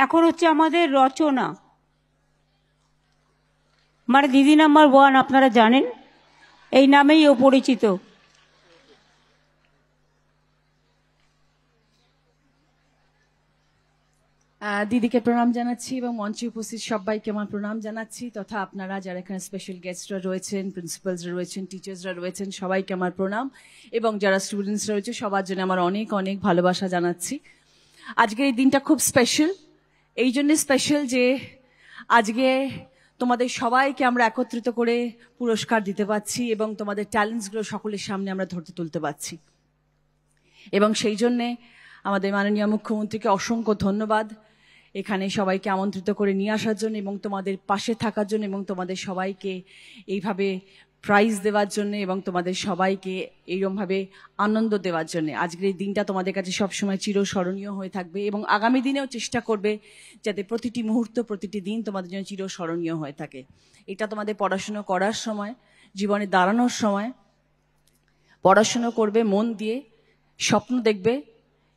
এখন হচ্ছে আমাদের রচনা, মানে দিদি নাম্বার 1 আপনারা জানেন, এই নামেই ও পরিচিত। দিদিকে প্রণাম জানাচ্ছি এবং মঞ্চে উপস্থিত সবাইকে আমার প্রণাম জানাচ্ছি, তথা আপনারা যারা এখানে স্পেশাল গেস্টরা রয়েছেন, প্রিন্সিপালসরা রয়েছেন, টিচার্সরা রয়েছেন, সবাইকে আমার প্রণাম, এবং যারা স্টুডেন্টসরা রয়েছে সবার জন্য আমার অনেক অনেক ভালোবাসা জানাচ্ছি। আজকের এই দিনটা খুব স্পেশাল, এই জন্য স্পেশাল যে আজকে তোমাদের সবাইকে আমরা একত্রিত করে পুরস্কার দিতে পারছি এবং তোমাদের ট্যালেন্টসগুলো সকলের সামনে আমরা ধরতে তুলতে পারছি। এবং সেই জন্যে আমাদের মাননীয় মুখ্যমন্ত্রীকে অসংখ্য ধন্যবাদ এখানে সবাইকে আমন্ত্রিত করে নিয়ে আসার জন্য এবং তোমাদের পাশে থাকার জন্য এবং তোমাদের সবাইকে এইভাবে প্রাইজ দেওয়ার জন্য এবং তোমাদের সবাইকে এইরকমভাবে আনন্দ দেওয়ার জন্য। আজকের এই দিনটা তোমাদের কাছে সবসময় চিরস্মরণীয় হয়ে থাকবে এবং আগামী দিনেও চেষ্টা করবে যাতে প্রতিটি মুহূর্ত, প্রতিটি দিন তোমাদের জন্য চিরস্মরণীয় হয়ে থাকে। এটা তোমাদের পড়াশুনো করার সময়, জীবনে দাঁড়ানোর সময় পড়াশুনো করবে মন দিয়ে, স্বপ্ন দেখবে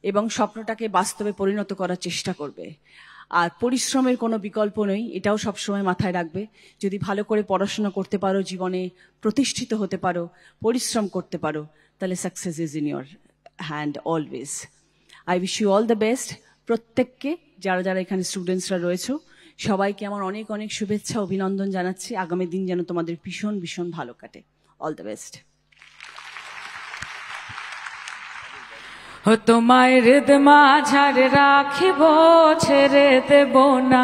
এবং স্বপ্নটাকে বাস্তবে পরিণত করার চেষ্টা করবে। আর পরিশ্রমের কোনো বিকল্প নেই, এটাও সবসময় মাথায় রাখবে। যদি ভালো করে পড়াশোনা করতে পারো, জীবনে প্রতিষ্ঠিত হতে পারো, পরিশ্রম করতে পারো, তাহলে success is in your hand always. I wish you all the best. প্রত্যেককে, যারা যারা এখানে স্টুডেন্টসরা রয়েছে সবাইকে আমার অনেক অনেক শুভেচ্ছা, অভিনন্দন জানাচ্ছি। আগামী দিন যেন তোমাদের ভীষণ ভীষণ ভালো কাটে। All the best. তোমায় হৃদ মাঝারে রাখিব, ছেড়ে দেব না,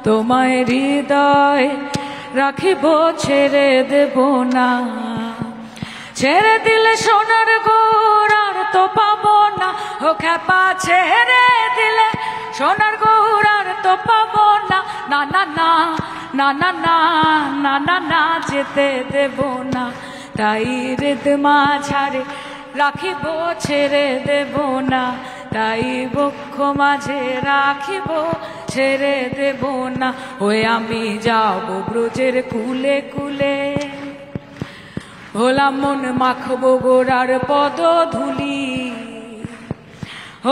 তোমায় হৃদয় রাখিব, ছেড়ে দেব না। ছেড়ে দিলে সোনার গৌর আর তো পাবো না, ও খ্যাপা ছেড়ে দিলে সোনার গৌর আর তো পাবো না। না না না না না না না না না, যেতে দেব না, তাই হৃদ মাঝারে রাখিব, ছেড়ে দেব না, তাই বক্ষ মাঝে রাখিব, ছেড়ে দেব না। ওই আমি যাব ব্রজের কুলে কুলে, ভোলা মন মাখবো গোড়ার পদ ধুলি।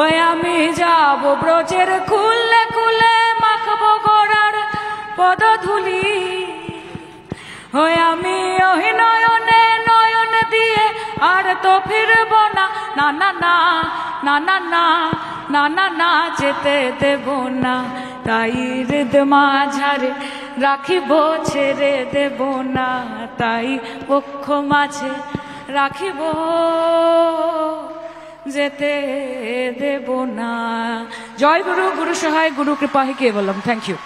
ওই আমি যাব ব্রজের কুলে কুলে, মাখবো গোড়ার পদ ধুলি। ওই আমি ওই নয়নে নয়ন দিয়ে আর তো ফিরব না। না না না না না না না না না, যেতে দেব না, তাই হৃদ মাঝারে রাখিব, ছেড়ে দেব না, তাই বক্ষ মাঝে রাখিব, যেতে দেব না। জয় গুরু, গুরু সহায়, গুরু কৃপা হি কেবলম। Thank you.